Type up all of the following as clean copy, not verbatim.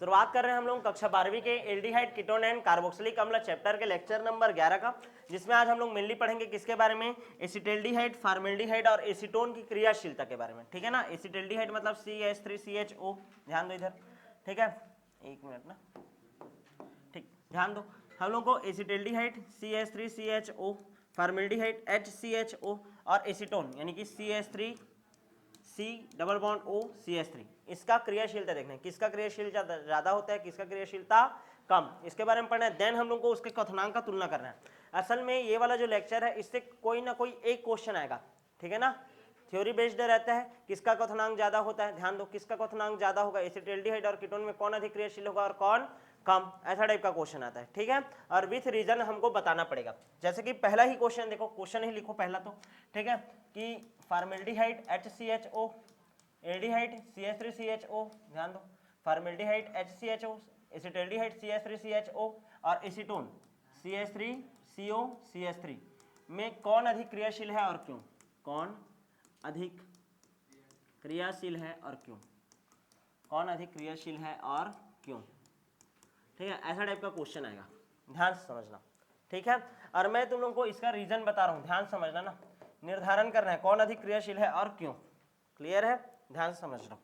शुरुआत कर रहे हैं हम लोग कक्षा 12वीं के एल्डिहाइड कीटोन एंड कार्बोक्सिलिक अम्ल चैप्टर के लेक्चर नंबर 11 का, जिसमें आज हम लोग मेनली पढ़ेंगे किसके बारे में, एसिटाल्डिहाइड, फॉर्मेल्डिहाइड और एसीटोन की क्रियाशीलता के बारे में। ठीक है ना, एसिटाल्डिहाइड मतलब CH3CHO, ध्यान दो इधर। ठीक है, एक मिनट ना, ठीक ध्यान दो। हम लोग को एसिटाल्डिहाइड CH3CHO, फॉर्मेल्डिहाइड HCHO और एसीटोन यानी कि CH3 C double bond O CH3, इसका क्रियाशीलता देखना है, किसका क्रियाशीलता ज्यादा होता है, किसका क्रियाशीलता कम, इसके बारे में पढ़ना है। देन हम लोग को उसके क्वथनांक का तुलना करना है। असल में ये वाला जो लेक्चर है इससे कोई ना कोई एक क्वेश्चन आएगा। ठीक है ना, थ्योरी बेस्ड रहता है, किसका क्वथनांक ज्यादा होता है, ध्यान दो किसका क्वथनांक ज्यादा होगा, एसिटाल्डिहाइड और कीटोन में कौन अधिक क्रियाशील होगा और कौन कम, ऐसा टाइप का क्वेश्चन आता है। ठीक है, और विथ रीजन हमको बताना पड़ेगा। जैसे कि पहला ही क्वेश्चन देखो, क्वेश्चन ही लिखो पहला तो। ठीक है, कि फॉर्मेल्डिहाइड HCHO, एल्डिहाइड CH3CHO, ध्यान दो, फॉर्मेल्डिहाइड HCHO, एसिटाल्डिहाइड CH3CHO और एसीटोन CH3CO CH3 में कौन अधिक क्रियाशील है और क्यों, कौन अधिक क्रियाशील है और क्यों, कौन अधिक क्रियाशील है और क्यों। ठीक है, ऐसा टाइप का क्वेश्चन आएगा, ध्यान से समझना। ठीक है, और मैं तुम लोगों को इसका रीजन बता रहा हूं, ध्यान समझना ना, निर्धारण करना है कौन अधिक क्रियाशील है और क्यों। क्लियर है, ध्यान से समझ लो,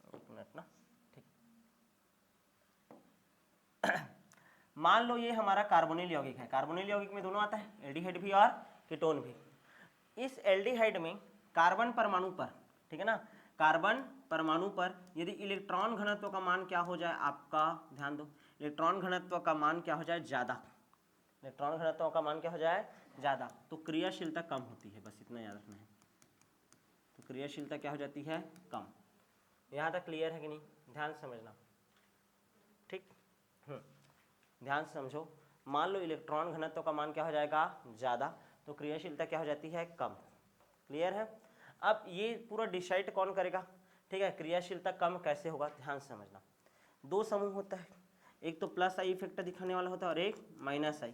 एक मिनट ना। ठीक मान लो ये हमारा कार्बोनिल यौगिक है, कार्बोनिल यौगिक में दोनों आता है, एल्डिहाइड भी और कीटोन भी। इस एल्डिहाइड में कार्बन परमाणु पर, ठीक है ना, कार्बन परमाणु पर यदि इलेक्ट्रॉन घनत्व का मान क्या हो जाए आपका, ध्यान दो, इलेक्ट्रॉन घनत्व का मान क्या हो जाए, ज्यादा, इलेक्ट्रॉन घनत्व का मान क्या हो जाए, ज्यादा, तो क्रियाशीलता कम होती है, बस इतना याद रखना है। तो क्रियाशीलता क्या हो जाती है, कम। यहाँ तक क्लियर है कि नहीं, ध्यान से समझना। ठीक, ध्यान से समझो। मान लो इलेक्ट्रॉन घनत्व का मान क्या हो जाएगा, ज्यादा, तो क्रियाशीलता क्या हो जाती है, कम। क्लियर है। अब ये पूरा डिसाइड कौन करेगा, ठीक है, क्रियाशीलता कम कैसे होगा, ध्यान से समझना। दो समूह होता है, एक तो प्लस आई इफेक्ट दिखाने वाला होता है और एक minus I.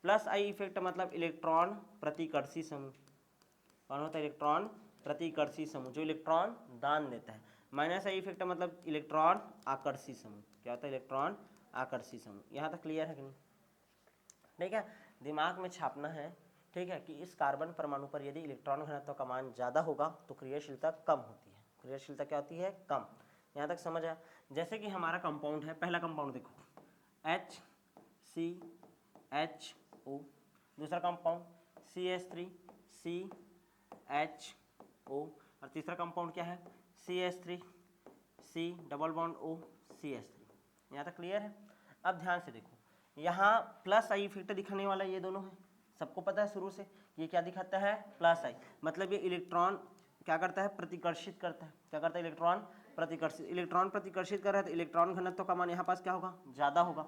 Plus I effect मतलब इलेक्ट्रॉन प्रतिकर्षी समूह, कौन होता है, इलेक्ट्रॉन प्रतिकर्षी समूह, जो इलेक्ट्रॉन दान देता है। माइनस आई इफेक्ट मतलब इलेक्ट्रॉन आकर्षी समूह, क्या होता है, इलेक्ट्रॉन आकर्षी समूह। यहाँ तक क्लियर है कि नहीं। ठीक है, दिमाग में छापना है। ठीक है, कि इस कार्बन परमाणु पर यदि इलेक्ट्रॉन घनत्व का मान ज्यादा होगा तो क्रियाशीलता कम होती है, क्रियाशीलता क्या होती है, कम। यहाँ तक समझ आया। जैसे कि हमारा कंपाउंड है, पहला कंपाउंड देखो HCHO, दूसरा कंपाउंड CH3CHO और तीसरा कंपाउंड क्या है, CH3C double bond O CH3। यहाँ तक क्लियर है। अब ध्यान से देखो, यहाँ प्लस आई इफेक्ट दिखाने वाला ये दोनों है, सबको पता है शुरू से, ये क्या दिखाता है, प्लस आई, मतलब ये इलेक्ट्रॉन क्या करता है, प्रतिकर्षित करता है। क्या करता है, इलेक्ट्रॉन प्रतिकर्षित, इलेक्ट्रॉन प्रतिकर्षित कर रहा है तो इलेक्ट्रॉन घनत्व का मान यहाँ पास क्या होगा, ज्यादा होगा।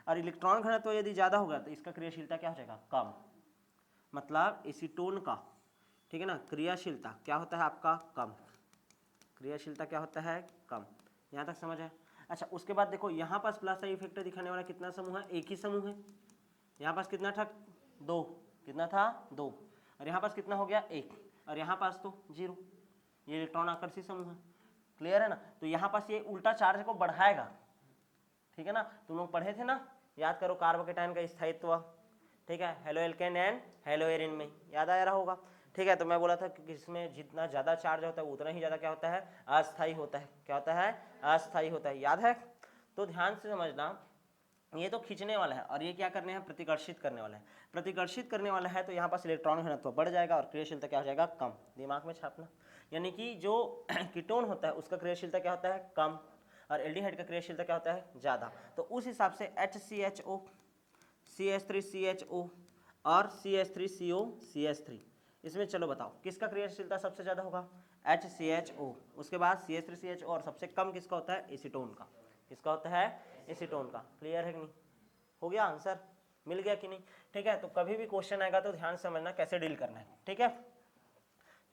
और इलेक्ट्रॉन घनत्व यदि ज्यादा होगा तो इसका क्रियाशीलता क्या हो जाएगा, कम। मतलब एसीटोन का, ठीक है ना, क्रियाशीलता क्या होता है आपका, कम। क्रियाशीलता क्या होता है, कम। यहाँ तक समझ है। अच्छा, उसके बाद देखो यहाँ पास प्लस आई इफेक्ट दिखाने वाला कितना समूह है, एक ही समूह है। यहाँ पास कितना था, दो, कितना था, दो, और यहाँ पास कितना हो गया, एक, और यहाँ पास तो जीरो। ये इलेक्ट्रॉन आकर्षी समूह है। क्लियर है ना। तो यहाँ पास ये उल्टा चार्ज को बढ़ाएगा। ठीक है ना, तुम लोग पढ़े थे ना, याद करो कार्बोकेटायन का स्थायित्व। ठीक है, halo alkane and hello Erin में, याद आया रहा होगा। ठीक है, तो मैं बोला था कि इसमें जितना ज़्यादा चार्ज होता है उतना ही ज़्यादा क्या होता है, अस्थायी होता है। क्या होता है, अस्थायी होता है, याद है। तो ध्यान से समझना, ये तो खींचने वाला है और ये क्या करने हैं, प्रतिकर्षित करने वाला है। प्रतिकर्षित करने वाला है तो यहाँ पास इलेक्ट्रॉन घनत्व बढ़ जाएगा और क्रियाशीलता क्या हो जाएगा, कम। दिमाग में छापना। यानी कि जो कीटोन होता है उसका क्रियाशीलता क्या होता है, कम, और एल्डिहाइड का क्रियाशीलता क्या होता है, ज़्यादा। तो उस हिसाब से HCHO, CH3CHO और CH3CO CH3, इसमें चलो बताओ किसका क्रियाशीलता सबसे ज़्यादा होगा, HCHO, उसके बाद CH3CHO, और सबसे कम किसका होता है, एसीटोन का। किसका होता है, एसीटोन का। क्लियर है कि नहीं, हो गया आंसर, मिल गया कि नहीं। ठीक है, तो कभी भी क्वेश्चन आएगा तो ध्यान समझना कैसे डील करना है। ठीक है,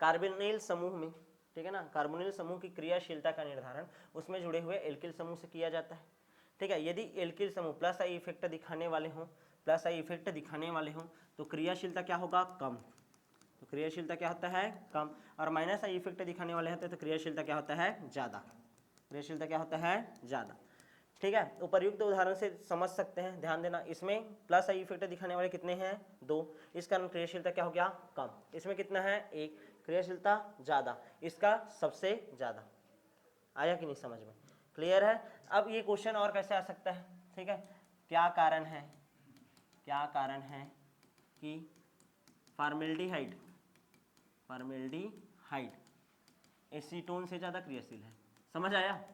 कार्बोनिल समूह में, ठीक है ना, कार्बोनिल समूह की क्रियाशीलता का निर्धारण उसमें जुड़े हुए एल्किल समूह से किया जाता है। ठीक है, यदि एल्किल समूह प्लस आई इफेक्ट दिखाने वाले हों, प्लस आई इफेक्ट दिखाने वाले हों तो क्रियाशीलता क्या होगा, कम। तो क्रियाशीलता क्या होता है, कम। और माइनस आई इफेक्ट दिखाने वाले होते हैं तो क्रियाशीलता क्या होता है, ज़्यादा। क्रियाशीलता क्या होता है, ज़्यादा। ठीक है, उपर्युक्त उदाहरण से समझ सकते हैं, ध्यान देना। इसमें प्लस आई इफेक्ट दिखाने वाले कितने हैं? 2, इस कारण क्रियाशीलता क्या हो गया? कम। इसमें कितना है? 1, क्रियाशीलता ज़्यादा, इसका सबसे ज़्यादा। आया कि नहीं समझ में? क्लियर है? अब ये क्वेश्चन और कैसे आ सकता है? ठीक है, क्या कारण है कि फॉर्मेल्डिहाइड एसीटोन से ज़्यादा क्रियाशील है? समझ आया?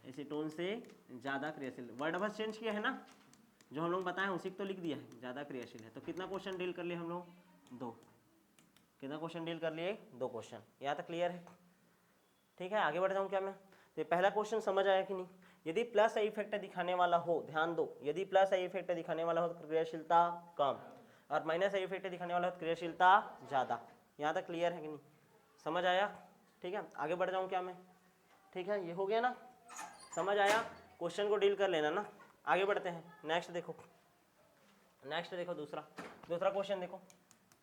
एसीटोन से ज़्यादा क्रियाशील, वर्ड बस चेंज किया है ना, जो हम लोग बताएं उसी को तो लिख दिया है, ज़्यादा क्रियाशील है। तो कितना क्वेश्चन डील कर लिए हम लोग? 2। कितना क्वेश्चन डील कर लिए? 2 क्वेश्चन। यहाँ तक क्लियर है? ठीक है, आगे बढ़ जाऊँ क्या मैं? तो पहला क्वेश्चन समझ आया कि नहीं? यदि प्लस आई इफेक्ट दिखाने वाला हो, ध्यान दो, यदि प्लस आई इफेक्ट दिखाने वाला हो तो क्रियाशीलता कम, और माइनस आई इफेक्ट दिखाने वाला हो तो क्रियाशीलता ज़्यादा। यहाँ तक क्लियर है कि नहीं? समझ आया? ठीक है, आगे बढ़ जाऊँ क्या मैं? ठीक है, ये हो गया ना, समझ आया? क्वेश्चन को डील कर लेना ना। आगे बढ़ते हैं, नेक्स्ट देखो दूसरा क्वेश्चन देखो।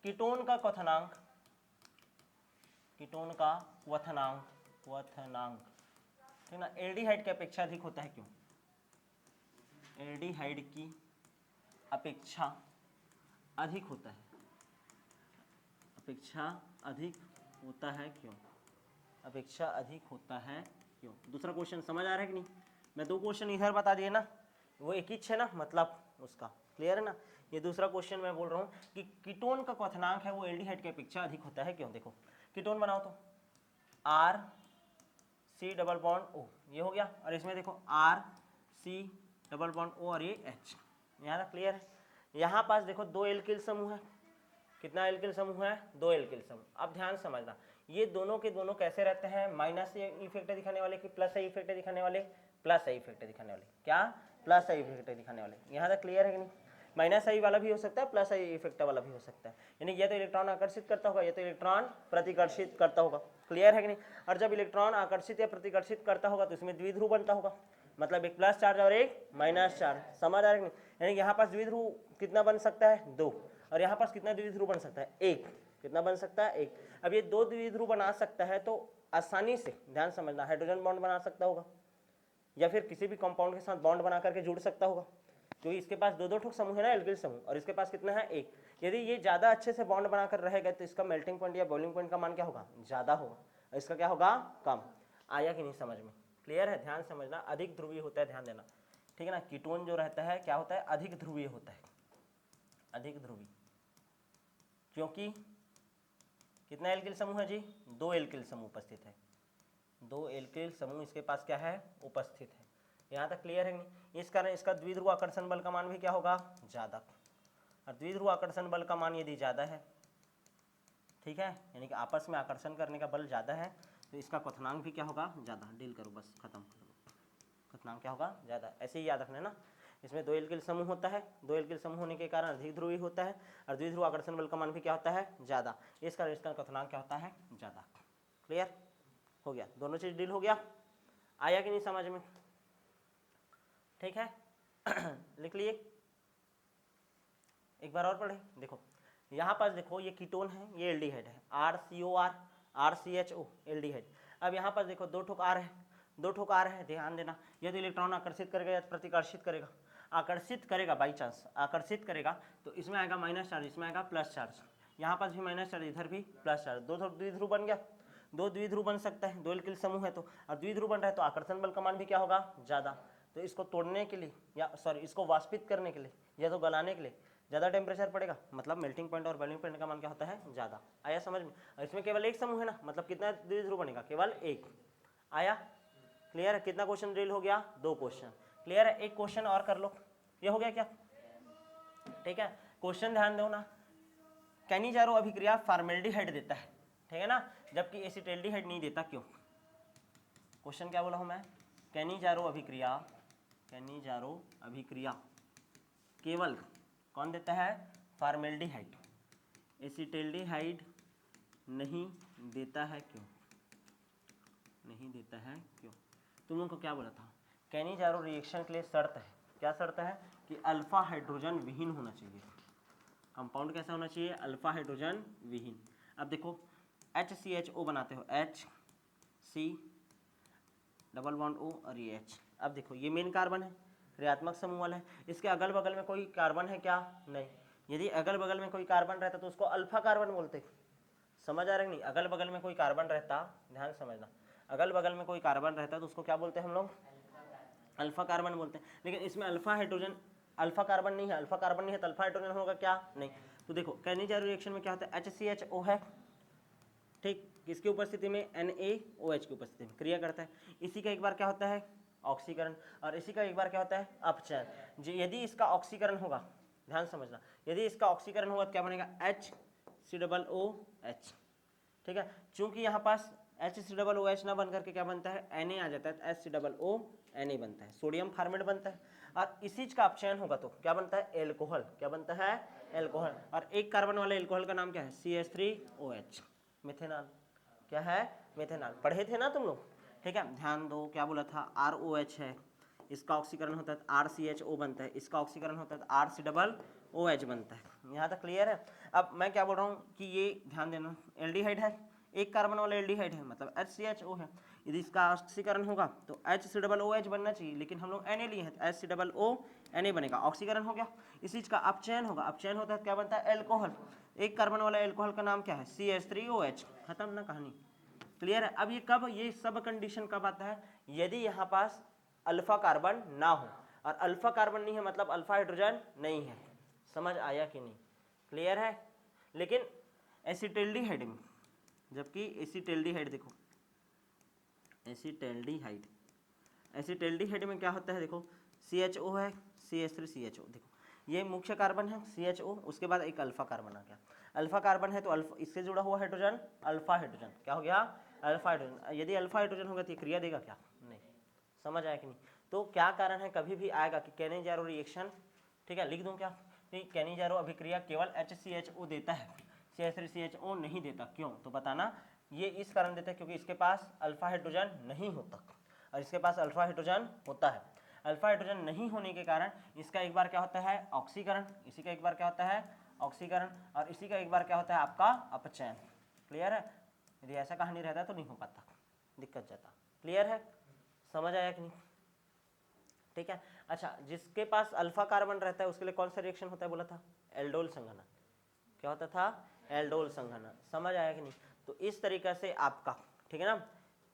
कीटोन का क्वथनांक ठीक ना, एल्डिहाइड की अपेक्षा अधिक होता है, क्यों? एल्डिहाइड की अपेक्षा अधिक होता है, क्यों? दूसरा क्वेश्चन समझ आ रहा है कि नहीं? मैं 2 क्वेश्चन इधर बता दिए ना, वो एक ही है ना, मतलब उसका क्लियर है ना। ये दूसरा क्वेश्चन मैं बोल रहा हूँ कि कीटोन का क्वथनांक है वो एल्डिहाइड की अपेक्षा अधिक होता है, क्यों? देखो, कीटोन बनाओ तो RC डबल बॉन्ड O, ये हो गया, और इसमें देखो RC डबल बॉन्ड O और ये H। यहाँ तक क्लियर है? यहाँ पास देखो 2 एल्किल समूह है। कितना एल्किल समूह है? 2 एल्किल समूह। अब ध्यान समझना, ये दोनों के दोनों कैसे रहते हैं? माइनस इफेक्ट दिखाने वाले कि प्लस आई इफेक्ट दिखाने वाले? प्लस आई इफेक्ट दिखाने वाले। क्या? प्लस आई इफेक्ट दिखाने वाले। यहाँ तक क्लियर है कि नहीं? माइनस आई वाला भी हो सकता है, प्लस आई इफेक्ट वाला भी हो सकता है, यानी ये तो इलेक्ट्रॉन आकर्षित करता होगा, ये तो इलेक्ट्रॉन प्रतिकर्षित करता होगा। क्लियर है कि नहीं? और जब इलेक्ट्रॉन आकर्षित या प्रतिकर्षित करता होगा तो इसमें द्विध्रुव बनता होगा, मतलब एक प्लस चार्ज और एक माइनस चार्ज। समझ आ रहा है कि नहीं? यानी यहाँ पास द्विध्रुव कितना बन सकता है? 2, और यहाँ पास कितना द्विध्रुव बन सकता है? 1। कितना बन सकता है? 1। अब ये 2 द्विध्रुव बना सकता है तो आसानी से, ध्यान समझना, हाइड्रोजन बॉन्ड बना सकता होगा, या फिर किसी भी कंपाउंड के साथ बॉन्ड बना करके जुड़ सकता होगा, क्योंकि इसके पास 2 ठोक समूह है ना, एल्किल समूह, और इसके पास कितना है? 1। यदि ये ज़्यादा अच्छे से बॉन्ड बनाकर रहेगा तो इसका मेल्टिंग पॉइंट या बॉइलिंग पॉइंट का मान क्या होगा? ज़्यादा होगा, और इसका क्या होगा? कम। आया कि नहीं समझ में? क्लियर है? ध्यान समझना, अधिक ध्रुवीय होता है, ध्यान देना, ठीक है ना। कीटोन जो रहता है क्या होता है? अधिक ध्रुवीय होता है, अधिक ध्रुवीय, क्योंकि कितना एल्किल समूह है जी? 2 एल्किल समूह उपस्थित है, 2 एल्किल समूह इसके पास क्या है? उपस्थित है। यहाँ तक क्लियर है नहीं? इस कारण इसका द्विध्रुव आकर्षण बल का मान भी क्या होगा? ज़्यादा। और द्विध्रुव आकर्षण बल का मान यदि ज़्यादा है, ठीक है, यानी कि आपस में आकर्षण करने का बल ज़्यादा है, तो इसका क्वथनांक भी क्या होगा? ज़्यादा। डील करो, बस खत्म। क्वथनांक क्या होगा? ज़्यादा। ऐसे ही याद रखना ना, इसमें 2 एल्किल समूह होता है, 2 एल्किल समूह होने के कारण अधिक ध्रुवीय होता है, और द्विध्रुव आकर्षण बल का मान भी क्या होता है? ज़्यादा। इस कारण इसका क्वथनांक क्या होता है? ज़्यादा। क्लियर हो गया? दोनों चीज़ डील हो गया? आया कि नहीं समझ में? ठीक है, लिख लिए, एक बार और पढ़े। देखो यहाँ पास देखो, ये कीटोन है, ये एल्डिहाइड है, RCOR RCHO एल्डिहाइड। अब यहाँ पास देखो 2 ठोक R है, 2 ठोक R है, ध्यान देना। यदि इलेक्ट्रॉन आकर्षित करेगा या प्रतिकर्षित करेगा, आकर्षित करेगा, बाई चांस आकर्षित करेगा तो इसमें आएगा माइनस चार्ज, इसमें आएगा प्लस चार्ज, यहाँ पास भी माइनस चार्ज, इधर भी प्लस चार्ज। 2 द्विध्रुव बन गया, 2 द्विध्रुव बन सकता है, 2 एल्किल समूह है तो, और द्विध्रुव बन रहा है तो आकर्षण बल का मान भी क्या होगा? ज़्यादा। तो इसको तोड़ने के लिए, या सॉरी इसको वाष्पित करने के लिए या तो गलाने के लिए ज़्यादा टेम्परेचर पड़ेगा, मतलब मेल्टिंग पॉइंट और बॉइलिंग पॉइंट का मान क्या होता है? ज़्यादा। आया समझ में? और इसमें केवल एक समूह है ना, मतलब कितना द्विध्रुव बनेगा? केवल 1। आया? क्लियर है? कितना क्वेश्चन ड्रिल हो गया? 2 क्वेश्चन। क्लियर है? एक क्वेश्चन और कर लो, ये हो गया क्या? ठीक है, क्वेश्चन ध्यान दो ना। कैनिजारो अभिक्रिया फॉर्मेल्डिहाइड देता है, ठीक है ना, जबकि एसिटाल्डिहाइड नहीं देता, क्यों? क्वेश्चन क्या बोला हूं मैं? कैनिजारो अभिक्रिया केवल कौन देता है? फॉर्मेल्डिहाइड। एसिटाल्डिहाइड नहीं देता है, क्यों? नहीं देता है, क्यों? तुम लोगों को क्या बोला था? कैनिजारो रिएक्शन के लिए शर्त है, क्या शर्त है? कि अल्फा हाइड्रोजन विहीन होना चाहिए। कंपाउंड कैसा होना चाहिए? अल्फा हाइड्रोजन विहीन। अब देखो HCHO बनाते हो, HC डबल बॉन्ड O और ये H, अब देखो ये मेन कार्बन है, क्रियात्मक समूह वाला है, इसके अगल बगल में कोई कार्बन है क्या? नहीं। यदि अगल बगल में कोई कार्बन रहता तो उसको अल्फा कार्बन बोलते। समझ आ रहा है नहीं? अगल बगल में कोई कार्बन रहता, ध्यान समझना, अगल बगल में कोई कार्बन रहता तो उसको क्या बोलते हैं हम लोग? अल्फा कार्बन बोलते हैं। लेकिन इसमें अल्फा हाइड्रोजन, अल्फा कार्बन नहीं है, अल्फा कार्बन नहीं है तो अल्फा हाइड्रोजन होगा क्या? नहीं। तो देखो कैनिजार रिएक्शन में क्या होता है? HCHO है, ठीक, किसकी उपस्थिति में? NaOH की उपस्थिति में क्रिया करता है। इसी का एक बार क्या होता है? ऑक्सीकरण, और इसी का एक बार क्या होता है? अपचयन। यदि इसका ऑक्सीकरण होगा, ध्यान समझना, यदि इसका ऑक्सीकरण होगा तो क्या बनेगा? HCOOH, ठीक है। चूंकि यहाँ पास HCOOH ना बन करके क्या बनता है? Na आ जाता है, HCOONA बनता है, सोडियम फार्मेट बनता है। और इसी का अपचयन होगा तो क्या बनता है? एल्कोहल। क्या बनता है? एल्कोहल। और एक कार्बन वाले एल्कोहल का नाम क्या है? CH3OH, methanol. क्या है? मिथेनॉल। पढ़े थे ना तुम लोग, ठीक है। ध्यान दो, क्या बोला था? ROH है, इसका ऑक्सीकरण होता है RCHO बनता है, इसका ऑक्सीकरण होता है RCOOH बनता है। यहाँ तक क्लियर है? अब मैं क्या बोल रहा हूँ कि ये ध्यान देना, एल्डिहाइड है, एक कार्बन वाला एल्डिहाइड है, मतलब HCHO है। यदि इसका ऑक्सीकरण होगा तो HCOOH बनना चाहिए, लेकिन हम लोग Na लिए हैं तो HCOONA बनेगा, ऑक्सीकरण हो गया। इस चीज का अपचयन होगा, अपचयन होता है क्या बनता है? एल्कोहल। एक कार्बन वाला एल्कोहल का नाम क्या है? CH3OH। खत्म ना कहानी, क्लियर है? अब ये कब, ये सब कंडीशन कब आता है? यदि यहाँ पास अल्फा कार्बन ना हो, और अल्फा कार्बन नहीं है मतलब अल्फा हाइड्रोजन नहीं है। समझ आया कि नहीं? क्लियर है? लेकिन एसिटिल्डिहाइड में, जबकि एसिटिल्डिहाइड देखो, एसिटिल्डिहाइड, एसिटिल्डिहाइड में क्या होता है? देखो CHO है, CH3CHO, देखो ये मुख्य कार्बन है CHO, उसके बाद एक अल्फा कार्बन आ गया। अल्फा कार्बन है तो अल्फा, इससे जुड़ा हुआ हाइड्रोजन अल्फा हाइड्रोजन, क्या हो गया? Alpha hydrogen. यदि अल्फा हाइड्रोजन होगा तो ये क्रिया देगा क्या? नहीं। समझ आया कि नहीं? तो क्या कारण है, कभी भी आएगा कि कैनिजारो रिएक्शन, ठीक है, लिख दूं क्या कि कैनिजारो अभिक्रिया केवल HCHO देता है, CH3CHO नहीं देता। क्यों? तो बताना। ये इस कारण देता है क्योंकि इसके पास अल्फा हाइड्रोजन नहीं होता और इसके पास अल्फा हाइड्रोजन होता है। अल्फा हाइड्रोजन नहीं होने के कारण इसका एक बार क्या होता है? ऑक्सीकरण, इसी का एक बार क्या होता है? ऑक्सीकरण, और इसी का एक बार क्या होता है? आपका अपचयन। क्लियर है? यदि ऐसा कहानी रहता तो नहीं हो पाता, दिक्कत जाता। क्लियर है? समझ आया कि नहीं? ठीक है। अच्छा, जिसके पास अल्फा कार्बन रहता है उसके लिए कौन सा रिएक्शन होता है बोला था? एल्डोल संघनन। क्या होता था? एल्डोल संघनन। समझ आया कि नहीं? तो इस तरीके से आपका, ठीक है ना,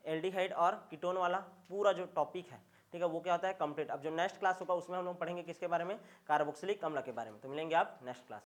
एल्डिहाइड और कीटोन वाला पूरा जो टॉपिक है, ठीक है, वो क्या होता है? कंप्लीट। अब जो नेक्स्ट क्लास होगा उसमें हम लोग पढ़ेंगे किसके बारे में? कार्बोक्सिलिक अम्ल के बारे में। तो मिलेंगे आप नेक्स्ट क्लास।